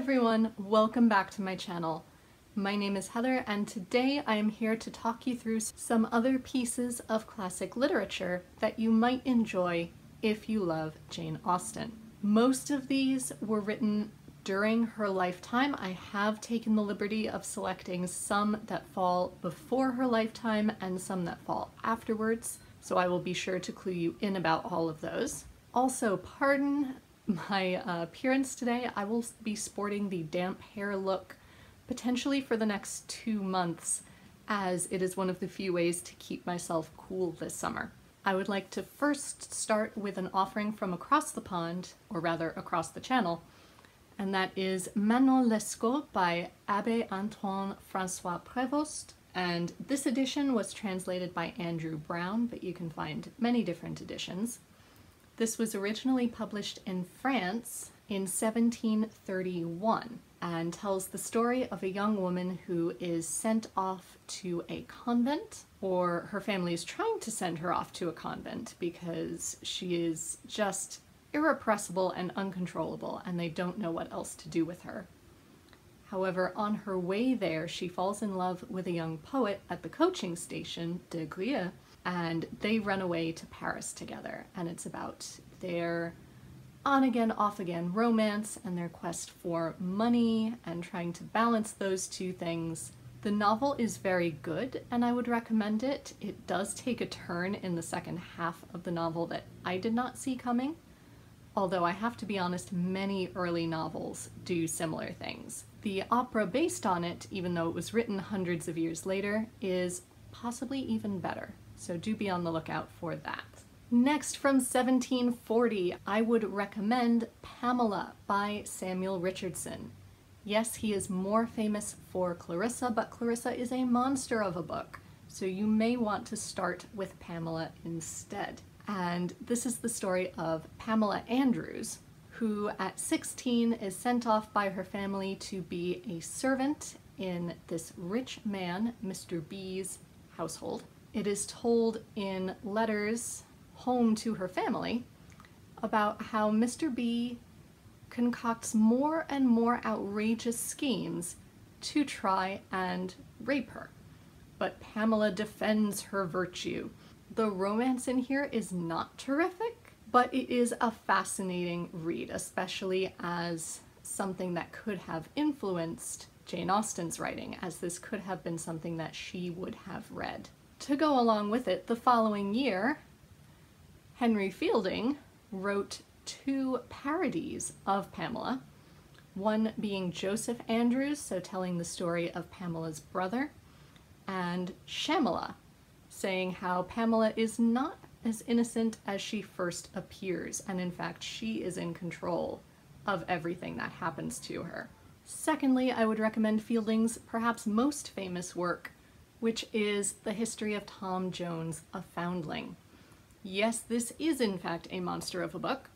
everyone, welcome back to my channel. My name is Heather and today I am here to talk you through some other pieces of classic literature that you might enjoy if you love Jane Austen. Most of these were written during her lifetime. I have taken the liberty of selecting some that fall before her lifetime and some that fall afterwards, so I will be sure to clue you in about all of those. Also, pardon my appearance today. I will be sporting the damp hair look potentially for the next 2 months, as it is one of the few ways to keep myself cool this summer. I would like to first start with an offering from across the pond, or rather across the channel, and that is Manolescope by Abbé Antoine Francois Prévost. And this edition was translated by Andrew Brown, but you can find many different editions. This was originally published in France in 1731 and tells the story of a young woman who is sent off to a convent, or her family is trying to send her off to a convent because she is just irrepressible and uncontrollable and they don't know what else to do with her. However, on her way there, she falls in love with a young poet at the coaching station, de Grieux, and they run away to Paris together, and it's about their on-again, off-again romance and their quest for money and trying to balance those two things. The novel is very good, and I would recommend it. It does take a turn in the second half of the novel that I did not see coming, although I have to be honest, many early novels do similar things. The opera based on it, even though it was written hundreds of years later, is possibly even better. So do be on the lookout for that. Next, from 1740, I would recommend Pamela by Samuel Richardson. Yes, he is more famous for Clarissa, but Clarissa is a monster of a book, so you may want to start with Pamela instead. And this is the story of Pamela Andrews, who at 16 is sent off by her family to be a servant in this rich man, Mr. B's, household. It is told in letters home to her family about how Mr. B concocts more and more outrageous schemes to try and rape her. But Pamela defends her virtue. The romance in here is not terrific, but it is a fascinating read, especially as something that could have influenced Jane Austen's writing, as this could have been something that she would have read. To go along with it, the following year, Henry Fielding wrote 2 parodies of Pamela, one being Joseph Andrews, so telling the story of Pamela's brother, and Shamala, saying how Pamela is not as innocent as she first appears, and in fact she is in control of everything that happens to her. Secondly, I would recommend Fielding's perhaps most famous work, which is The History of Tom Jones, a Foundling. Yes, this is in fact a monster of a book,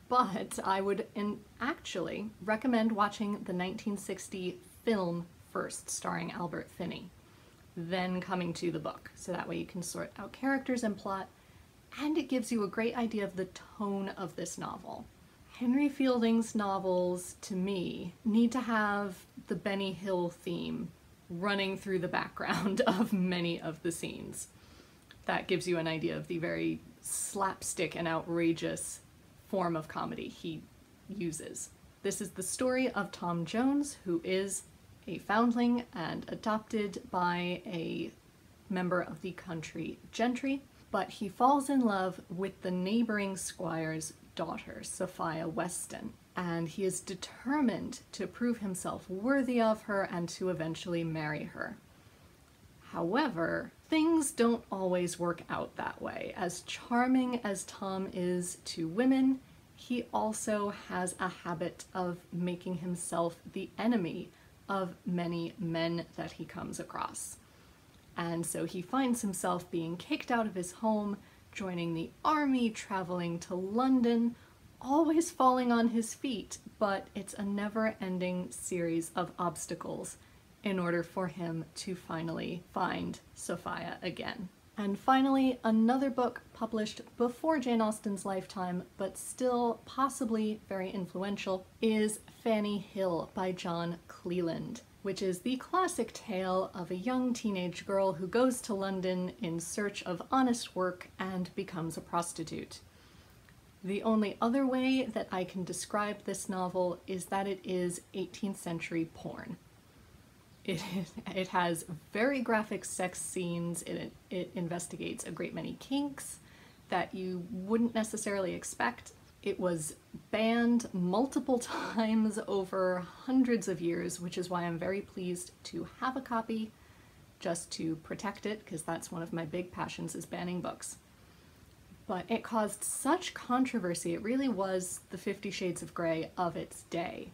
but I would actually recommend watching the 1960 film first, starring Albert Finney, then coming to the book, so that way you can sort out characters and plot, and it gives you a great idea of the tone of this novel. Henry Fielding's novels, to me, need to have the Benny Hill theme running through the background of many of the scenes. That gives you an idea of the very slapstick and outrageous form of comedy he uses. This is the story of Tom Jones, who is a foundling and adopted by a member of the country gentry, but he falls in love with the neighboring squire's daughter, Sophia Weston, and he is determined to prove himself worthy of her and to eventually marry her. However, things don't always work out that way. As charming as Tom is to women, he also has a habit of making himself the enemy of many men that he comes across. And so he finds himself being kicked out of his home, joining the army, traveling to London, always falling on his feet, but it's a never-ending series of obstacles in order for him to finally find Sophia again. And finally, another book published before Jane Austen's lifetime, but still possibly very influential, is Fanny Hill by John Cleland, which is the classic tale of a young teenage girl who goes to London in search of honest work and becomes a prostitute. The only other way that I can describe this novel is that it is 18th century porn. It has very graphic sex scenes, it investigates a great many kinks that you wouldn't necessarily expect. It was banned multiple times over hundreds of years, which is why I'm very pleased to have a copy just to protect it, because that's one of my big passions, is banning books. But it caused such controversy, it really was the 50 Shades of Grey of its day.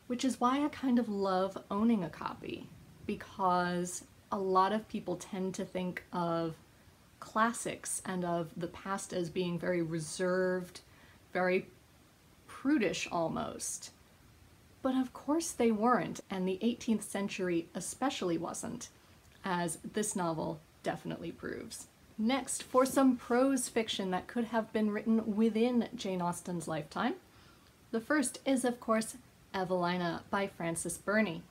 Which is why I kind of love owning a copy, because a lot of people tend to think of classics and of the past as being very reserved, very prudish almost. But of course they weren't, and the 18th century especially wasn't, as this novel definitely proves. Next, for some prose fiction that could have been written within Jane Austen's lifetime, the first is, of course, Evalina by Frances Burney.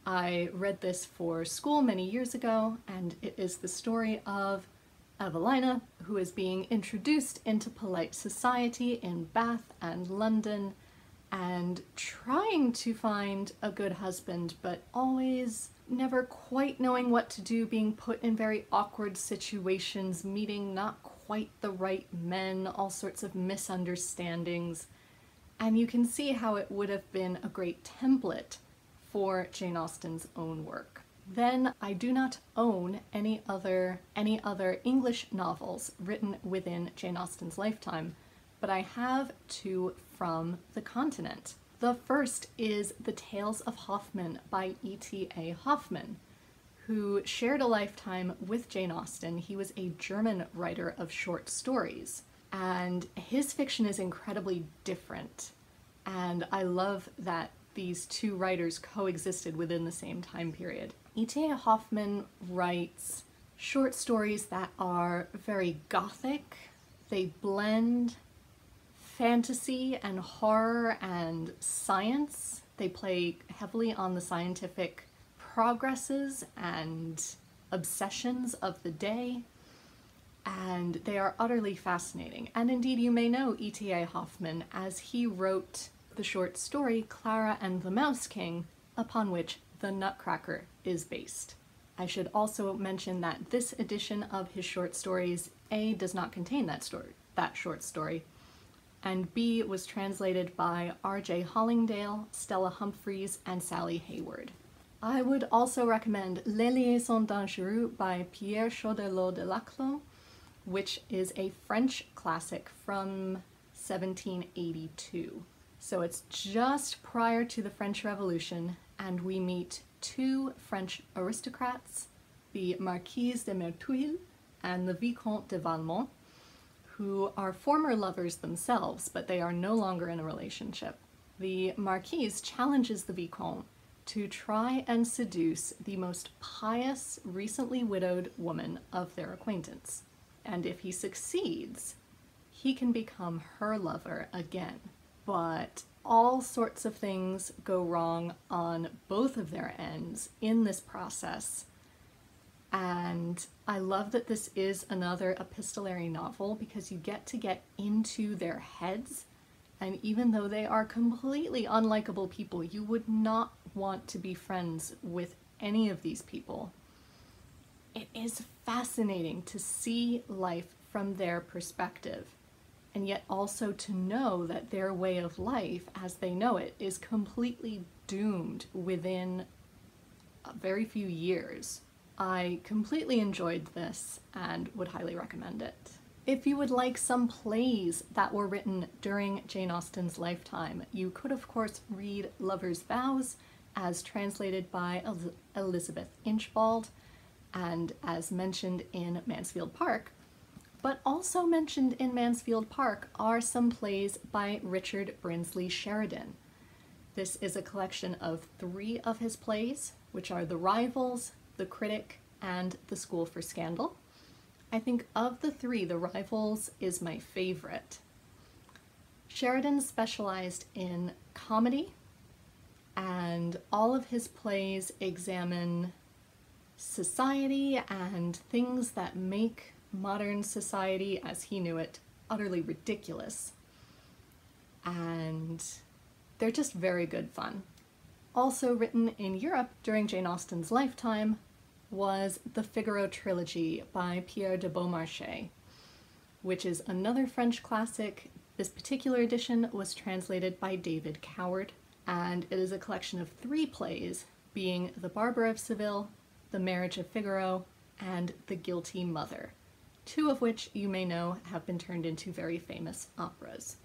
I read this for school many years ago, and it is the story of Evalina, who is being introduced into polite society in Bath and London, and trying to find a good husband, but always never quite knowing what to do, being put in very awkward situations, meeting not quite the right men, all sorts of misunderstandings. And you can see how it would have been a great template for Jane Austen's own work. Then I do not own any other English novels written within Jane Austen's lifetime, but I have two from the continent. The first is The Tales of Hoffman by E.T.A. Hoffman, who shared a lifetime with Jane Austen. He was a German writer of short stories, and his fiction is incredibly different. And I love that these two writers coexisted within the same time period. E.T.A. Hoffman writes short stories that are very gothic. They blend fantasy and horror and science. They play heavily on the scientific progresses and obsessions of the day, and they are utterly fascinating. And indeed, you may know E.T.A. Hoffman as he wrote the short story Clara and the Mouse King, upon which The Nutcracker is based. I should also mention that this edition of his short stories, A, does not contain that short story, and B, was translated by R.J. Hollingdale, Stella Humphreys, and Sally Hayward. I would also recommend Les Liaisons danshuru by Pierre Chaudelot de Laclos, which is a French classic from 1782. So it's just prior to the French Revolution, and we meet two French aristocrats, the Marquise de Merteuil and the Vicomte de Valmont, who are former lovers themselves, but they are no longer in a relationship. The Marquise challenges the Vicomte to try and seduce the most pious, recently widowed woman of their acquaintance. And if he succeeds, he can become her lover again. But all sorts of things go wrong on both of their ends in this process. And I love that this is another epistolary novel because you get into their heads, and even though they are completely unlikable people, you would not want to be friends with any of these people. It is fascinating to see life from their perspective, and yet also to know that their way of life, as they know it, is completely doomed within a very few years. I completely enjoyed this and would highly recommend it. If you would like some plays that were written during Jane Austen's lifetime, you could of course read Lover's Vows, as translated by Elizabeth Inchbald and as mentioned in Mansfield Park. But also mentioned in Mansfield Park are some plays by Richard Brinsley Sheridan. This is a collection of 3 of his plays, which are The Rivals, The Critic, and The School for Scandal. I think of the three, The Rivals is my favorite. Sheridan specialized in comedy, and all of his plays examine society and things that make modern society, as he knew it, utterly ridiculous. And they're just very good fun. Also written in Europe during Jane Austen's lifetime was the Figaro Trilogy by Pierre de Beaumarchais, which is another French classic. This particular edition was translated by David Coward, and it is a collection of 3 plays, being The Barber of Seville, The Marriage of Figaro, and The Guilty Mother, 2 of which you may know have been turned into very famous operas.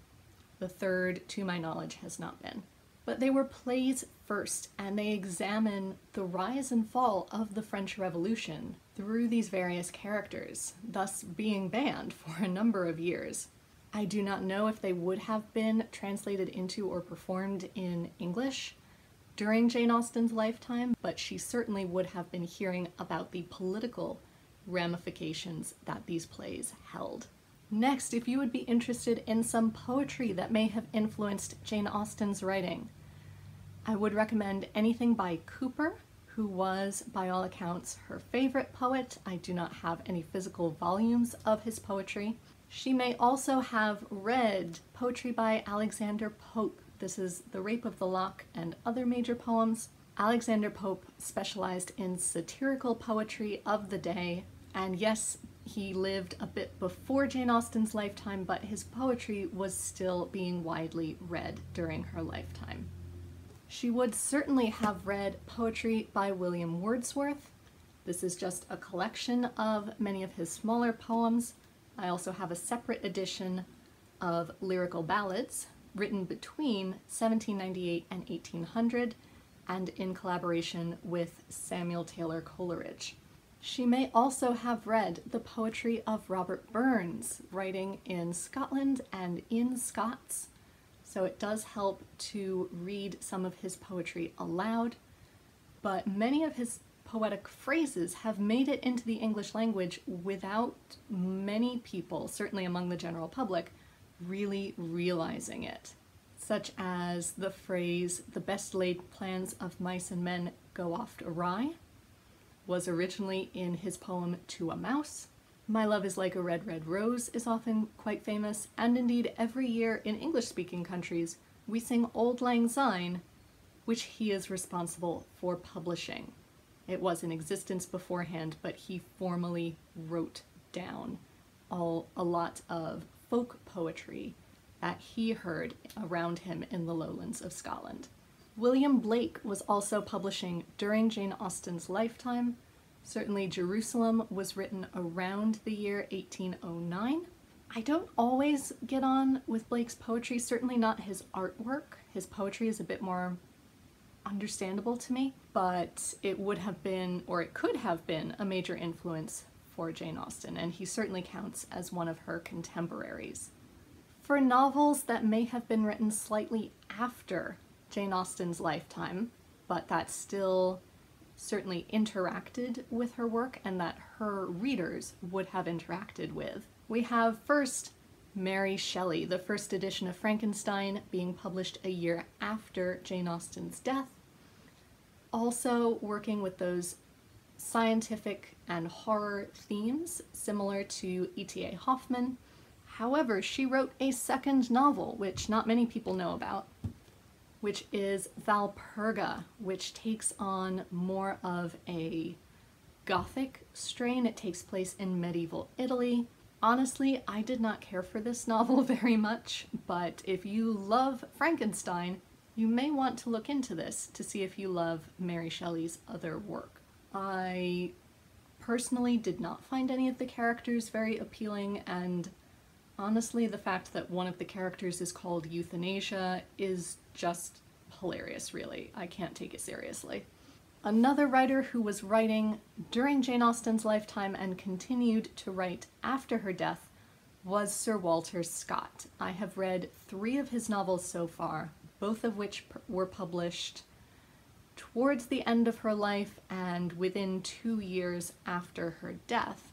The third, to my knowledge, has not been. But they were plays first, and they examine the rise and fall of the French Revolution through these various characters, thus being banned for a number of years. I do not know if they would have been translated into or performed in English during Jane Austen's lifetime, but she certainly would have been hearing about the political ramifications that these plays held. Next, if you would be interested in some poetry that may have influenced Jane Austen's writing, I would recommend anything by Cooper, who was, by all accounts, her favorite poet. I do not have any physical volumes of his poetry. She may also have read poetry by Alexander Pope. This is The Rape of the Lock and other major poems. Alexander Pope specialized in satirical poetry of the day, and yes, he lived a bit before Jane Austen's lifetime, but his poetry was still being widely read during her lifetime. She would certainly have read poetry by William Wordsworth. This is just a collection of many of his smaller poems. I also have a separate edition of lyrical ballads written between 1798 and 1800 and in collaboration with Samuel Taylor Coleridge. She may also have read the poetry of Robert Burns, writing in Scotland and in Scots, so it does help to read some of his poetry aloud, but many of his poetic phrases have made it into the English language without many people, certainly among the general public, really realizing it, such as the phrase, "The best laid plans of mice and men go oft awry," was originally in his poem To a Mouse. My Love is Like a Red, Red Rose is often quite famous, and indeed every year in English-speaking countries we sing Auld Lang Syne, which he is responsible for publishing. It was in existence beforehand, but he formally wrote down a lot of folk poetry that he heard around him in the lowlands of Scotland. William Blake was also publishing during Jane Austen's lifetime. Certainly Jerusalem was written around the year 1809. I don't always get on with Blake's poetry, certainly not his artwork. His poetry is a bit more understandable to me, but it would have been, or it could have been, a major influence for Jane Austen, and he certainly counts as one of her contemporaries. For novels that may have been written slightly after Jane Austen's lifetime, but that still certainly interacted with her work and that her readers would have interacted with, we have first Mary Shelley, the first edition of Frankenstein being published a year after Jane Austen's death, also working with those scientific and horror themes similar to E.T.A. Hoffman. However, she wrote a second novel, which not many people know about, which is Valparga, which takes on more of a Gothic strain. It takes place in medieval Italy. Honestly, I did not care for this novel very much, but if you love Frankenstein, you may want to look into this to see if you love Mary Shelley's other work. I personally did not find any of the characters very appealing, and honestly, the fact that one of the characters is called Euthanasia is just hilarious, really. I can't take it seriously. Another writer who was writing during Jane Austen's lifetime and continued to write after her death was Sir Walter Scott. I have read 3 of his novels so far, both of which were published towards the end of her life and within 2 years after her death.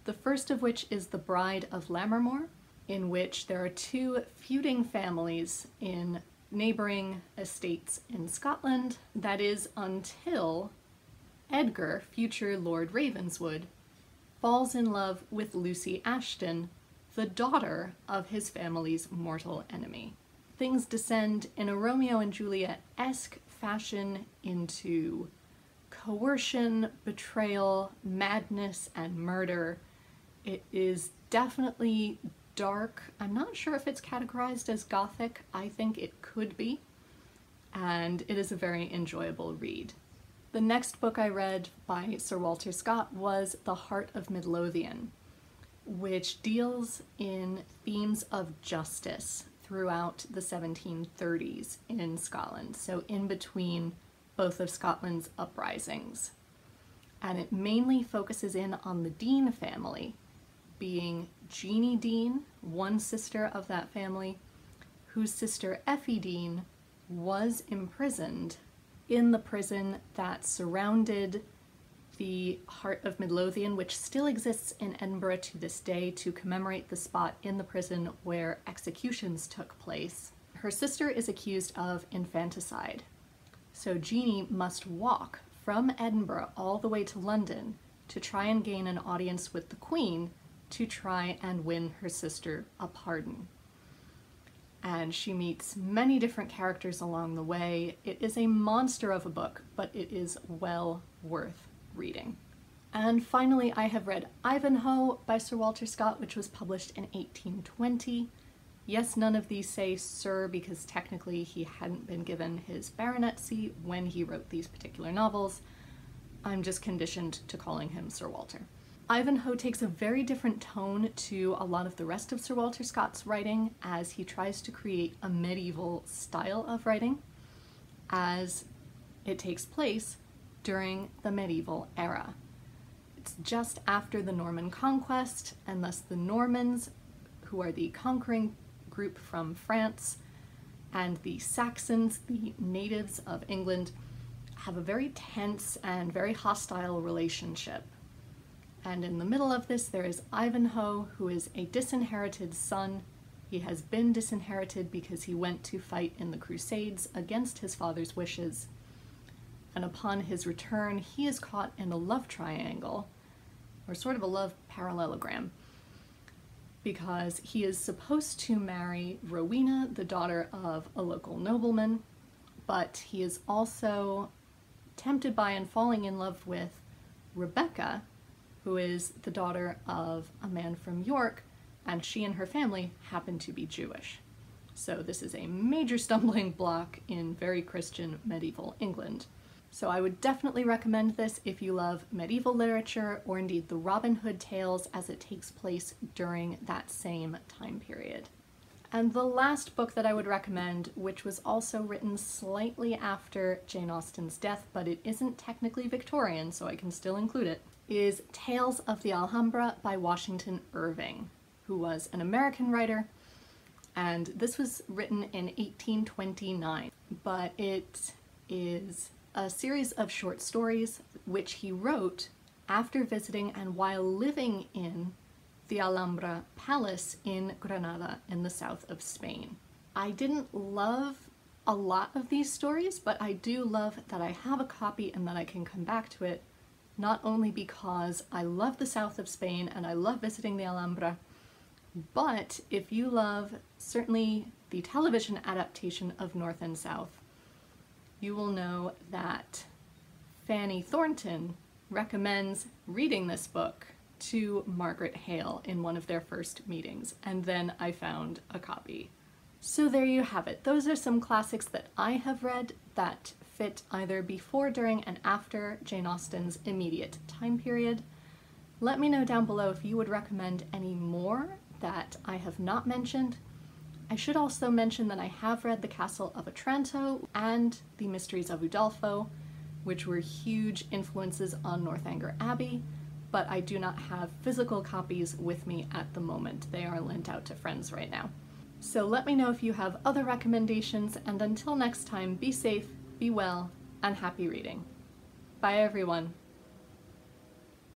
The first of which is The Bride of Lammermore, in which there are two feuding families in neighboring estates in Scotland. That is until Edgar, future Lord Ravenswood, falls in love with Lucy Ashton, the daughter of his family's mortal enemy. Things descend in a Romeo and Juliet-esque fashion into coercion, betrayal, madness, and murder. It is definitely dark. I'm not sure if it's categorized as gothic. I think it could be. And it is a very enjoyable read. The next book I read by Sir Walter Scott was The Heart of Midlothian, which deals in themes of justice throughout the 1730s in Scotland, so in between both of Scotland's uprisings. And it mainly focuses in on the Dean family, being Jeanie Dean, one sister of that family, whose sister Effie Dean was imprisoned in the prison that surrounded the Heart of Midlothian, which still exists in Edinburgh to this day to commemorate the spot in the prison where executions took place. Her sister is accused of infanticide, so Jeanie must walk from Edinburgh all the way to London to try and gain an audience with the Queen to try and win her sister a pardon. And she meets many different characters along the way. It is a monster of a book, but it is well worth reading. And finally, I have read Ivanhoe by Sir Walter Scott, which was published in 1820. Yes, none of these say Sir because technically he hadn't been given his baronetcy when he wrote these particular novels. I'm just conditioned to calling him Sir Walter. Ivanhoe takes a very different tone to a lot of the rest of Sir Walter Scott's writing as he tries to create a medieval style of writing as it takes place during the medieval era. It's just after the Norman conquest, and thus the Normans, who are the conquering group from France, and the Saxons, the natives of England, have a very tense and very hostile relationship. And in the middle of this, there is Ivanhoe, who is a disinherited son. He has been disinherited because he went to fight in the Crusades against his father's wishes. And upon his return, he is caught in a love triangle, or sort of a love parallelogram, because he is supposed to marry Rowena, the daughter of a local nobleman, but he is also tempted by and falling in love with Rebecca, who is the daughter of a man from York, and she and her family happen to be Jewish. So this is a major stumbling block in very Christian medieval England. So I would definitely recommend this if you love medieval literature, or indeed the Robin Hood tales as it takes place during that same time period. And the last book that I would recommend, which was also written slightly after Jane Austen's death, but it isn't technically Victorian, so I can still include it, is Tales of the Alhambra by Washington Irving, who was an American writer, and this was written in 1829, but it is a series of short stories which he wrote after visiting and while living in the Alhambra Palace in Granada in the south of Spain. I didn't love a lot of these stories, but I do love that I have a copy and that I can come back to it, not only because I love the south of Spain and I love visiting the Alhambra, but if you love certainly the television adaptation of North and South, you will know that Fanny Thornton recommends reading this book to Margaret Hale in one of their first meetings, and then I found a copy. So there you have it. Those are some classics that I have read that fit either before, during, and after Jane Austen's immediate time period. Let me know down below if you would recommend any more that I have not mentioned. I should also mention that I have read The Castle of Otranto and The Mysteries of Udolpho, which were huge influences on Northanger Abbey, but I do not have physical copies with me at the moment. They are lent out to friends right now. So let me know if you have other recommendations, and until next time, be safe, be well, and happy reading. Bye everyone.